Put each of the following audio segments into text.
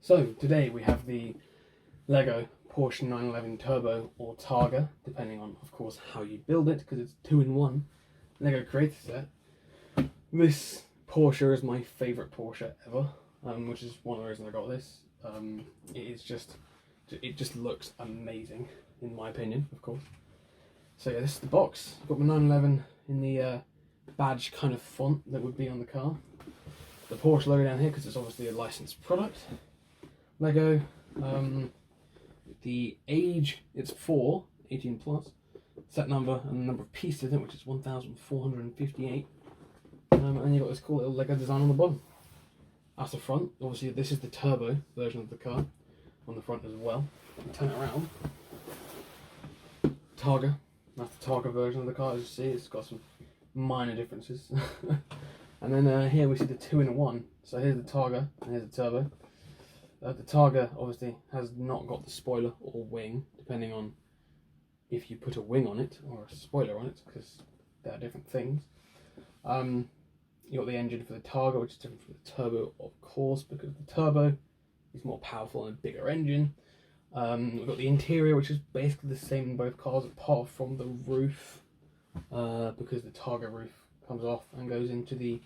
So today we have the Lego Porsche 911 Turbo or Targa, depending on, of course, how you build it, because it's 2-in-1 Lego Creator Set. This Porsche is my favourite Porsche ever, which is one of the reasons I got this. It just looks amazing, in my opinion, of course. So yeah, this is the box. I've got my 911 in the badge kind of font that would be on the car. The Porsche logo down here because it's obviously a licensed product. Lego, the age, it's 4, 18 plus, set number and the number of pieces in it, which is 1,458. And then you've got this cool little Lego design on the bottom. That's the front. Obviously this is the turbo version of the car on the front as well. Turn it around. Targa, that's the Targa version of the car. As you see, it's got some minor differences. And then here we see the 2-in-1. So here's the Targa and here's the turbo. The Targa obviously has not got the spoiler or wing, depending on if you put a wing on it or a spoiler on it, because they are different things. You got the engine for the Targa, which is different from the turbo, of course, because the turbo is more powerful and a bigger engine. We've got the interior, which is basically the same in both cars, apart from the roof, because the Targa roof comes off and goes into the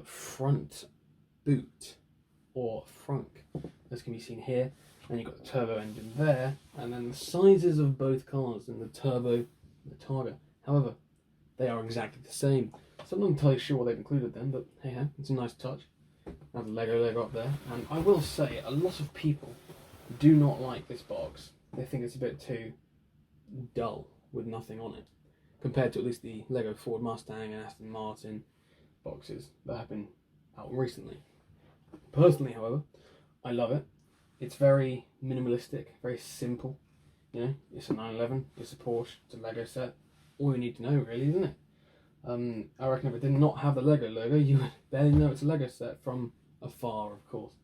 front boot or frunk, as can be seen here. Then you've got the turbo engine there, and then the sizes of both cars in the turbo and the Targa. However, they are exactly the same. So I'm not entirely sure what they've included then, but hey ho, it's a nice touch. Have the Lego logo up there, and I will say a lot of people do not like this box. They think it's a bit too dull with nothing on it, compared to at least the Lego Ford Mustang and Aston Martin boxes that have been out recently. Personally, however, I love it. It's very minimalistic, very simple. You know, it's a 911, it's a Porsche, it's a Lego set. All you need to know, really, isn't it? I reckon if it did not have the Lego logo, you would barely know it's a Lego set from afar, of course.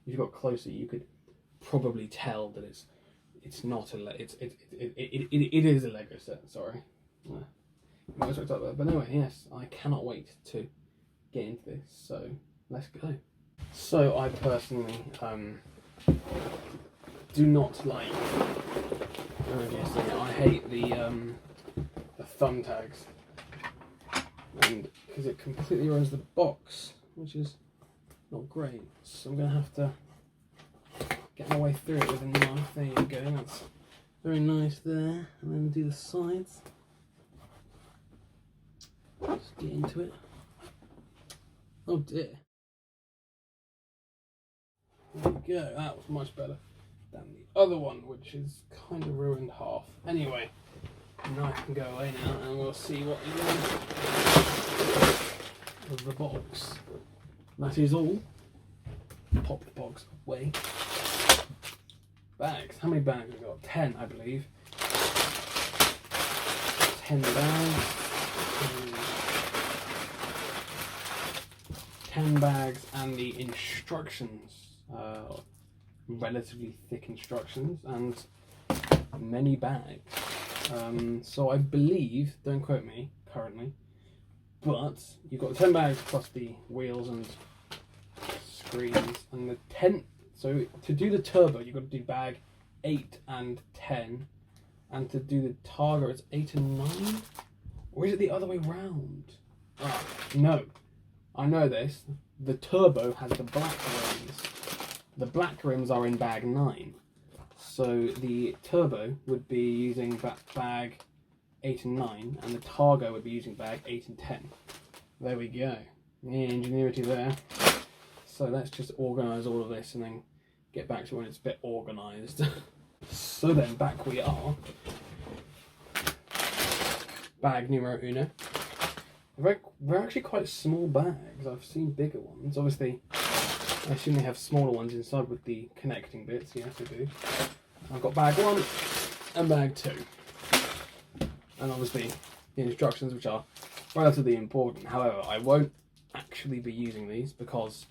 If you got closer, you could probably tell that it's not a it is a Lego set. Sorry, might as well talk about that. But anyway, yes, I cannot wait to get into this. So let's go. So I personally do not like. I hate the thumb tags, and because it completely ruins the box, which is not great. So I'm gonna have to get my way through it with a knife. There you go. That's very nice there, and then do the sides. Just get into it. Oh dear. There we go, that was much better than the other one, which is kind of ruined half. Anyway, the knife can go away now, and we'll see what is in the box. That is all. Pop the box away. Bags. How many bags have we got? 10, I believe. 10 bags. 10 bags and the instructions. Relatively thick instructions and many bags. So I believe, don't quote me currently, but you've got the 10 bags plus the wheels and screens and the 10. So to do the turbo, you've got to do bag 8 and 10, and to do the Targa, it's 8 and 9, or is it the other way round? Ah, no, I know this. The turbo has the black rims. The black rims are in bag 9. So the turbo would be using bag 8 and 9, and the Targa would be using bag 8 and 10. There we go. The ingenuity there. So let's just organise all of this and then get back to when it's a bit organised. So then back we are. Bag numero uno. They're actually quite small bags. I've seen bigger ones. Obviously, I assume they have smaller ones inside with the connecting bits. Yes, they do. I've got bag 1 and bag 2. And obviously the instructions, which are relatively important. However, I won't actually be using these because,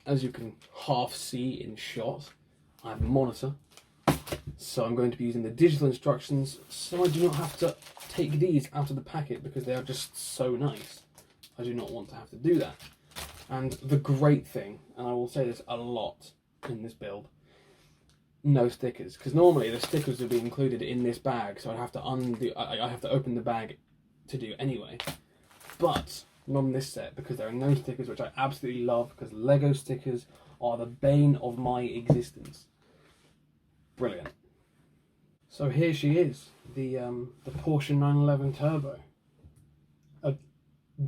as you can half see in shot, I have a monitor. So I'm going to be using the digital instructions, so I do not have to take these out of the packet because they are just so nice. I do not want to have to do that. And the great thing, and I will say this a lot, in this build. No stickers, because normally the stickers would be included in this bag, so I'd have to I have to open the bag to do anyway. But not on this set, because there are no stickers, which I absolutely love, because Lego stickers are the bane of my existence. Brilliant. So here she is, the Porsche 911 Turbo.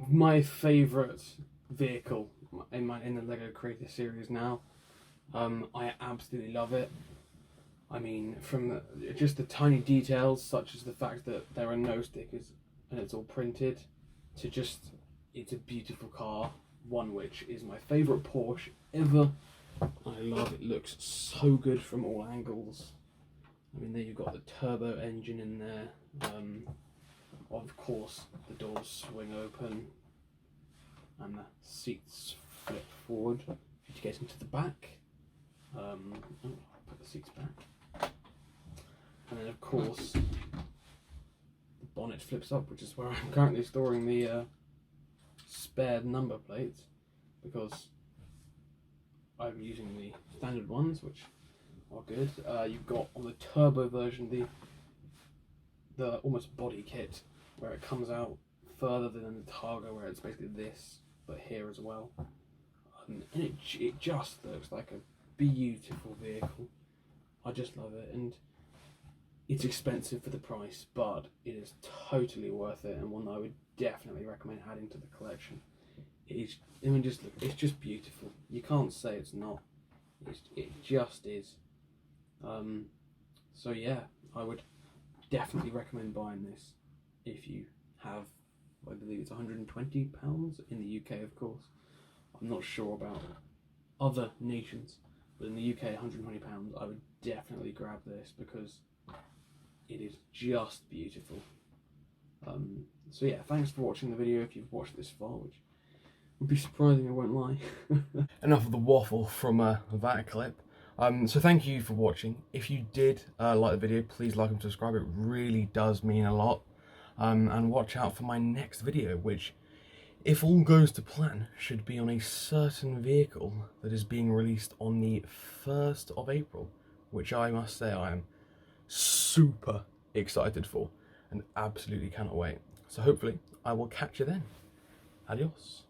My favourite vehicle in the Lego Creator series now. I absolutely love it. I mean, from just the tiny details, such as the fact that there are no stickers and it's all printed, to just, it's a beautiful car, one which is my favourite Porsche ever. I love it, looks so good from all angles. I mean, there you've got the turbo engine in there. Of course, the doors swing open and the seats flip forward to get into the back. I'll put the seats back. And then, of course, the bonnet flips up, which is where I'm currently storing the spared number plates, because I'm using the standard ones, which are good. You've got on the turbo version the almost body kit, where it comes out further than the Targa, where it's basically this, but here as well. And it just looks like a beautiful vehicle. I just love it, and it's expensive for the price, but it is totally worth it, and one that I would definitely recommend adding to the collection. It is, I mean, just look, it's just beautiful. You can't say it's not. It just is. So yeah, I would definitely recommend buying this if you have, I believe it's £120 in the UK, of course. I'm not sure about other nations, but in the UK, £120, I would definitely grab this, because it is just beautiful. So yeah, thanks for watching the video if you've watched this far, which would be surprising, I won't lie. Enough of the waffle from that clip. So thank you for watching. If you did like the video, please like and subscribe. It really does mean a lot. And watch out for my next video, which, if all goes to plan, should be on a certain vehicle that is being released on the 1st of April, which I must say I am super excited for and absolutely cannot wait. So hopefully I will catch you then. Adios.